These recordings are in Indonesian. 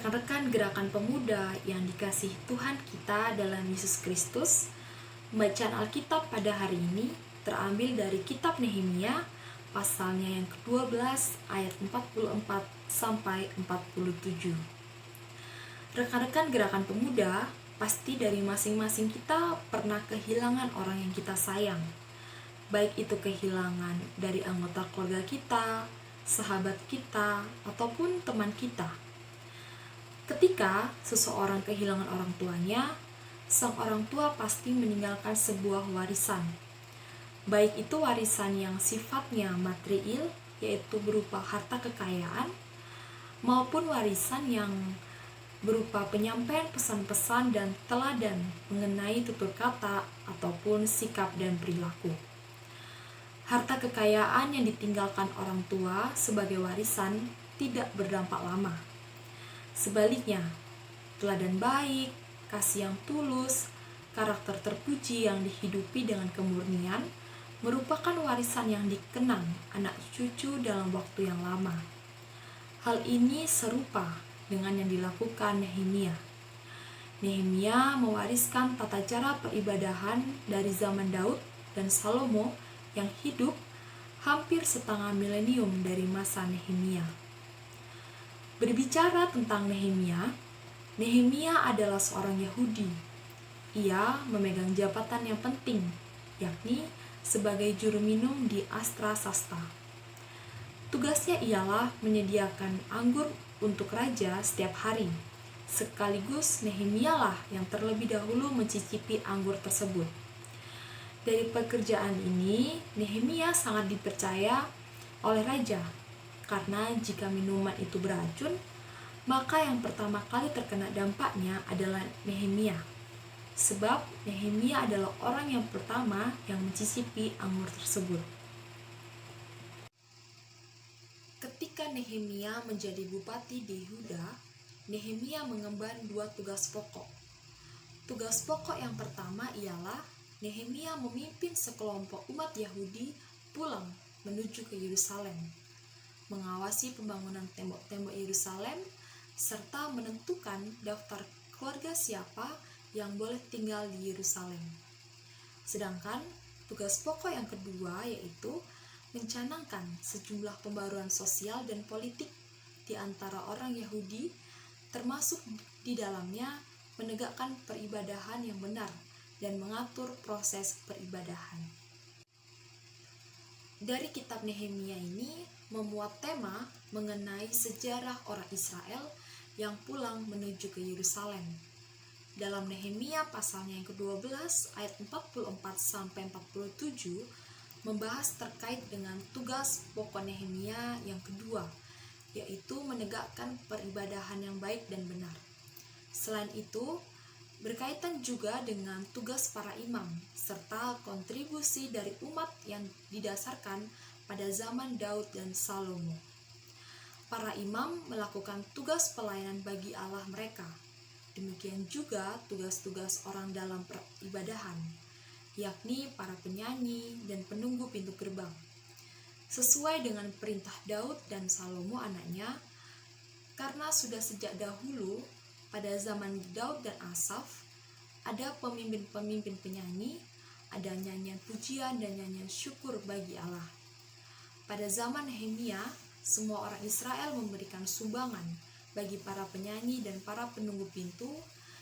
Rekan-rekan gerakan pemuda yang dikasihi Tuhan kita dalam Yesus Kristus, bacaan Alkitab pada hari ini terambil dari kitab Nehemia, pasalnya yang ke-12 ayat 44 sampai 47. Rekan-rekan gerakan pemuda, pasti dari masing-masing kita pernah kehilangan orang yang kita sayang. Baik itu kehilangan dari anggota keluarga kita, sahabat kita, ataupun teman kita. Ketika seseorang kehilangan orang tuanya, sang orang tua pasti meninggalkan sebuah warisan. Baik itu warisan yang sifatnya material, yaitu berupa harta kekayaan, maupun warisan yang berupa penyampaian pesan-pesan dan teladan mengenai tutur kata ataupun sikap dan perilaku. Harta kekayaan yang ditinggalkan orang tua sebagai warisan tidak berdampak lama. Sebaliknya, teladan baik, kasih yang tulus, karakter terpuji yang dihidupi dengan kemurnian merupakan warisan yang dikenang anak cucu dalam waktu yang lama. Hal ini serupa dengan yang dilakukan Nehemia. Nehemia mewariskan tata cara peribadahan dari zaman Daud dan Salomo yang hidup hampir setengah milenium dari masa Nehemia. Berbicara tentang Nehemia, Nehemia adalah seorang Yahudi. Ia memegang jabatan yang penting, yakni sebagai juru minum di Astra Sasta. Tugasnya ialah menyediakan anggur untuk raja setiap hari. Sekaligus Nehemia lah yang terlebih dahulu mencicipi anggur tersebut. Dari pekerjaan ini, Nehemia sangat dipercaya oleh raja. Karena jika minuman itu beracun, maka yang pertama kali terkena dampaknya adalah Nehemia. Sebab Nehemia adalah orang yang pertama yang mencicipi anggur tersebut. Ketika Nehemia menjadi bupati di Yehuda, Nehemia mengemban dua tugas pokok. Tugas pokok yang pertama ialah Nehemia memimpin sekelompok umat Yahudi pulang menuju ke Yerusalem, mengawasi pembangunan tembok-tembok Yerusalem, serta menentukan daftar keluarga siapa yang boleh tinggal di Yerusalem. Sedangkan tugas pokok yang kedua yaitu mencanangkan sejumlah pembaruan sosial dan politik di antara orang Yahudi, termasuk di dalamnya menegakkan peribadahan yang benar dan mengatur proses peribadahan. Dari kitab Nehemia ini memuat tema mengenai sejarah orang Israel yang pulang menuju ke Yerusalem. Dalam Nehemia pasalnya yang ke-12 ayat 44 sampai 47 membahas terkait dengan tugas pokok Nehemia yang kedua, yaitu menegakkan peribadahan yang baik dan benar. Selain itu, berkaitan juga dengan tugas para imam, serta kontribusi dari umat yang didasarkan pada zaman Daud dan Salomo. Para imam melakukan tugas pelayanan bagi Allah mereka. Demikian juga tugas-tugas orang dalam peribadahan, yakni para penyanyi dan penunggu pintu gerbang. Sesuai dengan perintah Daud dan Salomo anaknya, karena sudah sejak dahulu pada zaman Daud dan Asaf, ada pemimpin-pemimpin penyanyi, ada nyanyian pujian dan nyanyian syukur bagi Allah. Pada zaman Nehemia, semua orang Israel memberikan sumbangan bagi para penyanyi dan para penunggu pintu,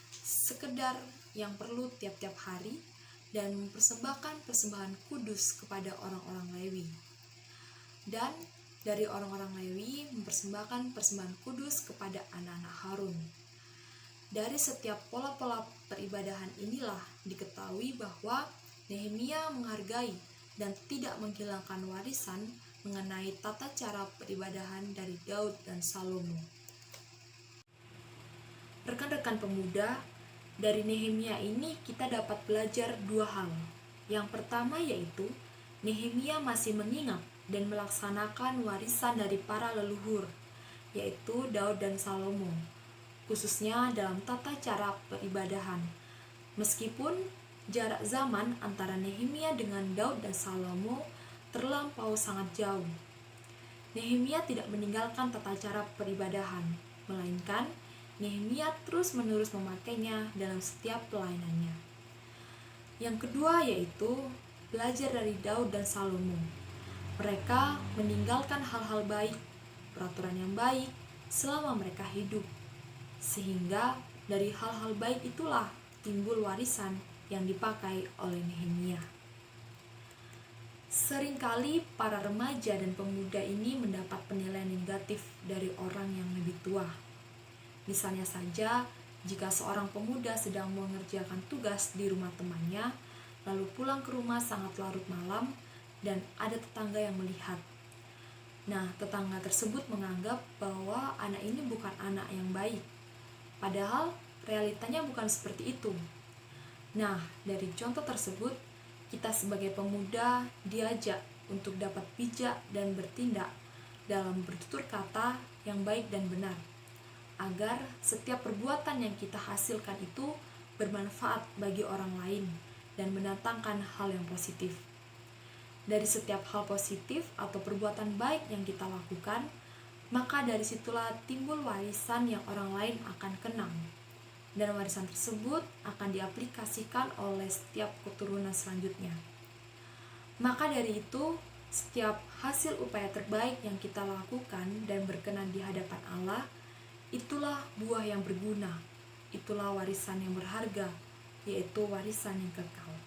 sekedar yang perlu tiap-tiap hari, dan mempersembahkan persembahan kudus kepada orang-orang Lewi. Dan dari orang-orang Lewi mempersembahkan persembahan kudus kepada anak-anak Harun. Dari setiap pola-pola peribadahan inilah diketahui bahwa Nehemia menghargai dan tidak menghilangkan warisan mengenai tata cara peribadahan dari Daud dan Salomo. Rekan-rekan pemuda, dari Nehemia ini kita dapat belajar dua hal. Yang pertama yaitu Nehemia masih mengingat dan melaksanakan warisan dari para leluhur, yaitu Daud dan Salomo, khususnya dalam tata cara peribadahan. Meskipun jarak zaman antara Nehemia dengan Daud dan Salomo terlampau sangat jauh, Nehemia tidak meninggalkan tata cara peribadahan, melainkan Nehemia terus-menerus memakainya dalam setiap pelayanannya. Yang kedua yaitu belajar dari Daud dan Salomo. Mereka meninggalkan hal-hal baik, peraturan yang baik selama mereka hidup. Sehingga dari hal-hal baik itulah timbul warisan yang dipakai oleh Nehemia. Seringkali para remaja dan pemuda ini mendapat penilaian negatif dari orang yang lebih tua. Misalnya saja, jika seorang pemuda sedang mengerjakan tugas di rumah temannya, lalu pulang ke rumah sangat larut malam, dan ada tetangga yang melihat. Nah, tetangga tersebut menganggap bahwa anak ini bukan anak yang baik. Padahal, realitanya bukan seperti itu. Nah, dari contoh tersebut, kita sebagai pemuda diajak untuk dapat bijak dan bertindak dalam bertutur kata yang baik dan benar, agar setiap perbuatan yang kita hasilkan itu bermanfaat bagi orang lain dan mendatangkan hal yang positif. Dari setiap hal positif atau perbuatan baik yang kita lakukan, maka dari situlah timbul warisan yang orang lain akan kenang. Dan warisan tersebut akan diaplikasikan oleh setiap keturunan selanjutnya. Maka dari itu, setiap hasil upaya terbaik yang kita lakukan dan berkenan di hadapan Allah, itulah buah yang berguna, itulah warisan yang berharga, yaitu warisan yang kekal.